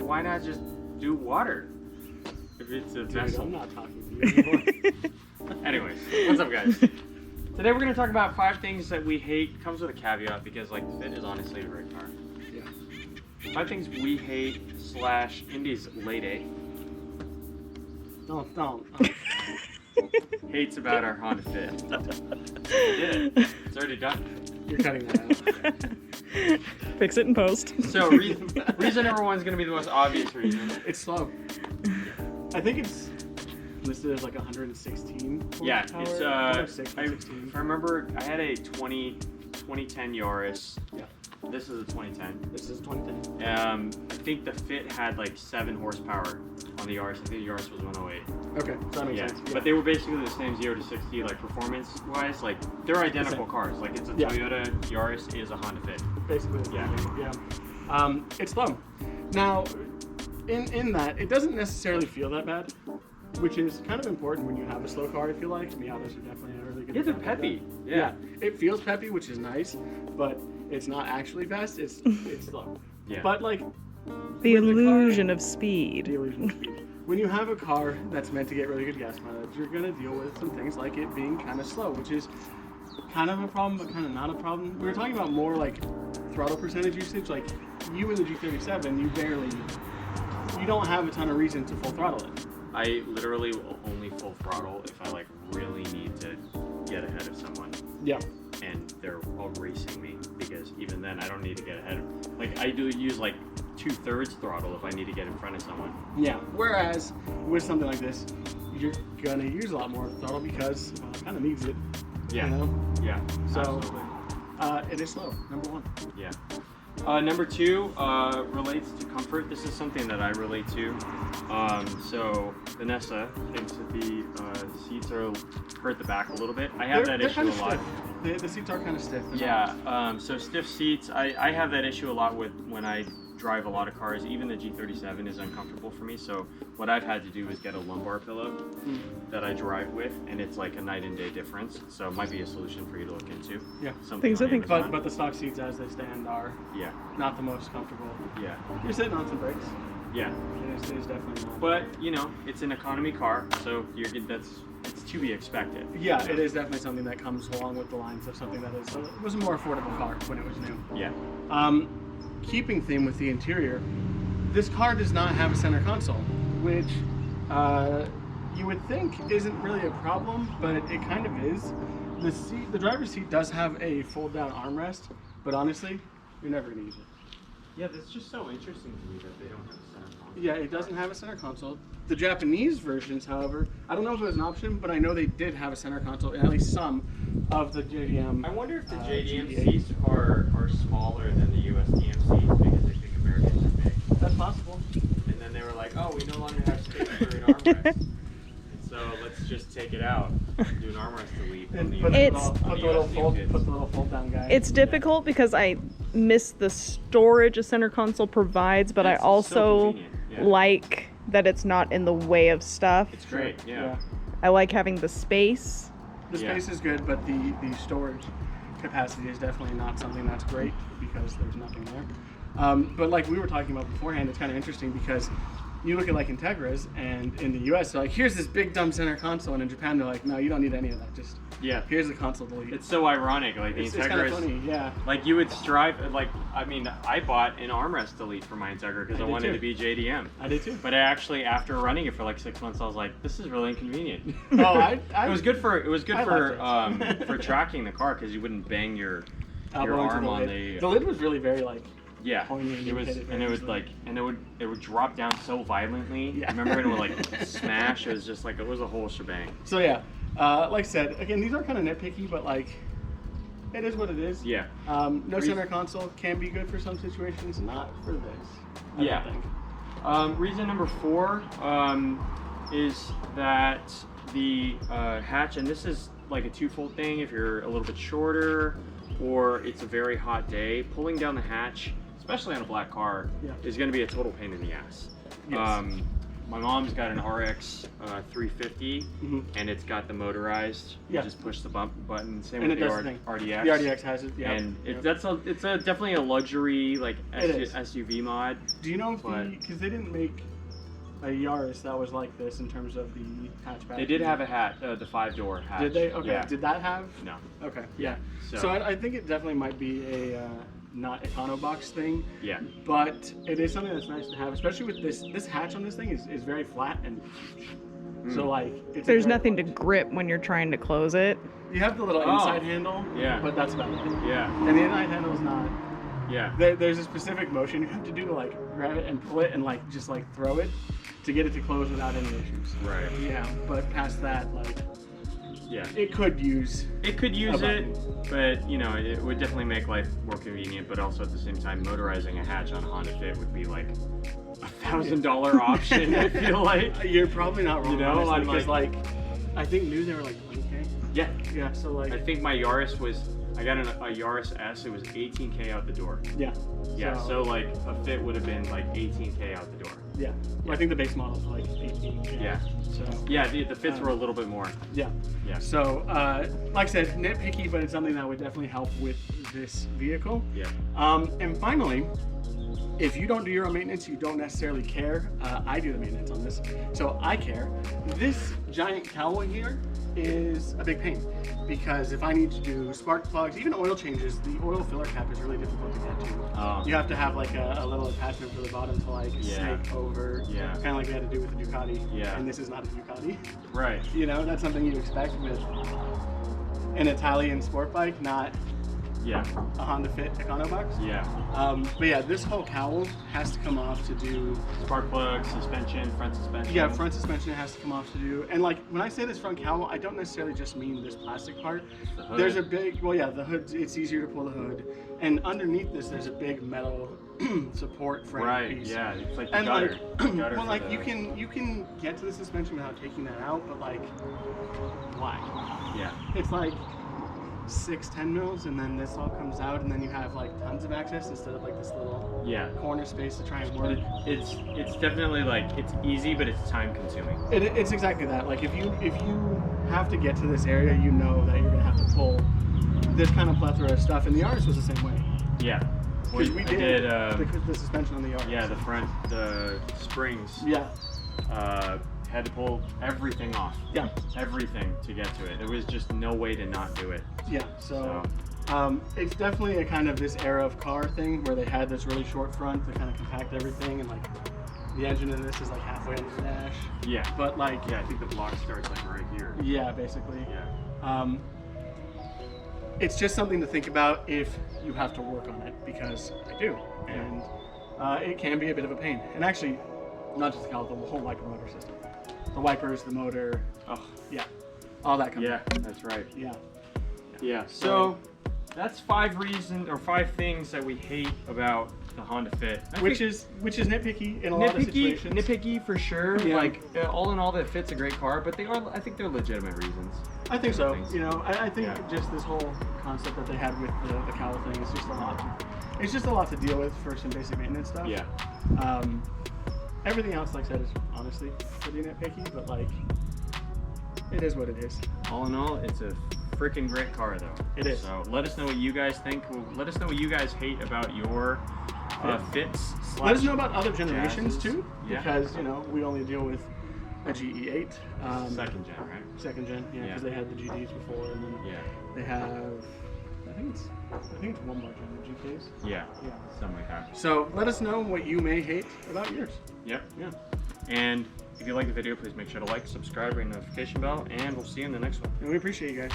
Why not just do water? If it's a vessel. I'm not talking to you anymore. Anyways, what's up, guys? Today we're gonna talk about 5 things that we hate. Comes with a caveat because like the Fit is honestly a great car. Yeah. 5 things we hate / Indy's late A Don't. hates about our Honda Fit. I did it. It's already done. You're cutting that out. Fix it in post. So reason number 1 is gonna be the most obvious reason. It's slow. I think it's listed as like 116. Yeah, horsepower. it's 116. if I remember, I had a 2010 Yaris. Yeah. This is a 2010. This is 2010. I think the Fit had like 7 horsepower on the Yaris. I think the Yaris was 108. Okay, so that makes Yeah, sense. but they were basically the same 0 to 60, like performance-wise. Like they're identical cars. Like it's a Yeah. Toyota Yaris is a Honda Fit. basically the same Yeah. thing. Yeah. It's slow. Now, in that, it doesn't necessarily feel that bad, which is kind of important when you have a slow car. I feel like Miatas are definitely a really good. Yeah, they're example of peppy. that. Yeah. It feels peppy, which is nice, but it's not actually fast. It's slow. Yeah. But like The with the car- illusion of speed. the illusion of speed. When you have a car that's meant to get really good gas mileage, you're gonna deal with some things like it being kind of slow, which is kind of a problem, but kind of not a problem. We were talking about more like throttle percentage usage. Like you in the G37, you don't have a ton of reason to full throttle it. I literally will only full throttle if I like really need to get ahead of someone Yeah. and they're all racing me, because even then I don't need to get ahead of. Like I do use like 2/3 throttle if I need to get in front of someone. Yeah. Whereas with something like this, you're gonna use a lot more throttle because it kind of needs it. Yeah. You know? Yeah. So Absolutely. it is slow. Number 1. Yeah. Number 2 relates to comfort. This is something that I relate to. So Vanessa thinks that the seats hurt the back a little bit. I have that they're issue kind a of lot. stiff. The seats are kind of stiff. Yeah. So stiff seats. I have that issue a lot with when I drive a lot of cars. Even the G37 is uncomfortable for me. So what I've had to do is get a lumbar pillow that I drive with, and it's like a night and day difference. So it might be a solution for you to look into. Yeah. Something Things I on think- Amazon. But the stock seats as they stand are Yeah. not the most comfortable. Yeah. You're sitting on some brakes. Yeah. It is definitely not. But you know, it's an economy car, so it's to be expected. Yeah, it is definitely something that comes along with the lines of something that was a more affordable car when it was new. Yeah. Keeping theme with the interior, this car does not have a center console, which you would think isn't really a problem, but it kind of is. The driver's seat does have a fold-down armrest, but honestly, you're never gonna use it. Yeah, that's just so interesting to me that they don't have a center console. Yeah, it doesn't have a center console. The Japanese versions, however, I don't know if it was an option, but I know they did have a center console in at least some of the JDM. I wonder if the JDM GT8. seats are smaller than the USDM seats because they think Americans are big. That's possible. And then they were like, oh, we no longer have space for an armrest. And so let's just take it out and do an armrest delete on And the put It's- the little fold down guy. It's difficult because I miss the storage a center console provides, but That's I so also convenient, yeah. like that it's not in the way of stuff. It's great, yeah. I like having the space. The space is good, but the storage capacity is definitely not something that's great because there's nothing there. But like we were talking about beforehand, it's kind of interesting because you look at like Integras, and in the US they're like, here's this big dumb center console, and in Japan they're like, no, you don't need any of that. Just Yeah. here's the console delete. It's so ironic, like the It's kind Integra of funny, yeah. like you would strive, like, I mean, I bought an armrest delete for my Integra because I I did wanted too. to be JDM. I did too. But I actually, after running it for like 6 months, I was like, this is really inconvenient. Oh, It was good for I liked it. for tracking the car because you wouldn't bang your elbow into arm the on lid. the The lid was really very like yeah. pointy and It was hit it very and it would easily. like and it would drop down so violently. Yeah. Remember, it would like smash. It was just like it was a whole shebang. So yeah, like I said, again, these are kind of nitpicky, but like, it is what it is. Yeah. No center console can be good for some situations, not for this. I Yeah. don't think. Reason number 4 is that the hatch, and this is like a twofold thing. If you're a little bit shorter, or it's a very hot day, pulling down the hatch, especially on a black car, Yeah. is going to be a total pain in the ass. Yes. My mom's got an RX 350, Mhm. and it's got the motorized. You Yeah. just push the button. Same And with it the does the thing. RDX. The RDX has it. Yeah. And Yep. it's definitely a luxury like It is. SUV mod. Do you know if but- because they didn't make a Yaris that was like this in terms of the hatchback? They did have a the 5-door hatch. Did they? Okay. Yeah. Did that have? No. Okay. Yeah. So, So I think it definitely might be a not Econobox thing, yeah. but it is something that's nice to have, especially with this hatch on this thing is very flat and so like it's There's nothing to grip when you're trying to close it. You have the little Oh. inside handle, Yeah. but that's about it. Yeah. And the inside handle is not. Yeah. There's a specific motion you have to do to like grab it and pull it and like just like throw it to get it to close without any issues. Right. Yeah, but past that, like Yeah. it could use. It could use A it, but you know, it would definitely make life more convenient. But also at the same time, motorizing a hatch on a Honda Fit would be like $1,000 option. I feel like. You're probably not wrong. You know, honestly, I'm because like I think new they were like 20K. Yeah. Yeah, so like I think my Yaris was. I got a Yaris S. It was 18K out the door. yeah. Yeah. So like a Fit would have been like 18K out the door. Yeah. Well, I think the base model is like 18K. Yeah. So Yeah. The Fits were a little bit more. yeah. Yeah. So like I said, nitpicky, but it's something that would definitely help with this vehicle. Yeah. And finally, if you don't do your own maintenance, you don't necessarily care. I do the maintenance on this, so I care. This giant cowl here is a big pain because if I need to do spark plugs, even oil changes, the oil filler cap is really difficult to get to. You have to have like a little attachment for the bottom to like Yeah. snake over, Yeah. kind of like we had to do with the Ducati. Yeah. And this is not a Ducati. Right. You know, that's something you'd expect with an Italian sport bike, not Yeah. a Honda Fit Econobox. Yeah. But yeah, this whole cowl has to come off to do. Spark plug, suspension, front suspension. Yeah, front suspension has to come off to do. And like when I say this front cowl, I don't necessarily just mean this plastic part. The hood. There's a big, well, yeah, the hood. It's easier to pull the hood, and underneath this, there's a big metal support frame Right. piece. Yeah. It's like the And gutter. like, The gutter well, for like the- you can get to the suspension without taking that out, but like, why? Yeah. It's like 6-10 mils, and then this all comes out, and then you have like tons of access instead of like this little Yeah. corner space to try and work. It's definitely like it's easy, but it's time consuming. It's exactly that. Like if you have to get to this area, you know that you're gonna have to pull this kind of plethora of stuff. And the Yaris was the same way Yeah. because we I did, did. the suspension on the Yaris. Yeah, the springs. Yeah. Had to pull everything off. Yeah. Everything to get to it. There was just no way to not do it. Yeah. So. It's definitely a kind of this era of car thing where they had this really short front to kind of compact everything, and like the engine in this is like halfway on the dash. Yeah. But like, Yeah, I think the block starts like right here. yeah, basically. Yeah. It's just something to think about if you have to work on it, because I do, and it can be a bit of a pain. And actually, not just the cowl, the whole wiper motor system, the wipers, the motor, Oh. yeah, all that comes. Yeah, that's right. Yeah. Yeah. So that's 5 things that we hate about the Honda Fit. Which is nitpicky in a lot of situations. Nitpicky for sure. Yeah. Like all in all, that Fit's a great car, but I think they're legitimate reasons. I think so. Things. You know, I think Yeah. just this whole concept that they had with the cowl thing is just a lot. It's just a lot to deal with for some basic maintenance stuff. Yeah. Everything else, like I said, is honestly pretty nitpicky, but like, it is what it is. All in all, it's a freaking great car, though. It is. So let us know what you guys think. Let us know what you guys hate about your Fits. Let us know about other generations Jazzes. too, Yeah. because you know we only deal with a GE8. Second gen, right? Second gen, yeah, Yeah. because they had the GDs before, and then Yeah. they have, I think it's one more gen, the GKs. Yeah. Yeah. Something like that. So let us know what you may hate about yours. Yep. Yeah. And if you like the video, please make sure to like, subscribe, ring the notification bell, and we'll see you in the next one. And we appreciate you guys.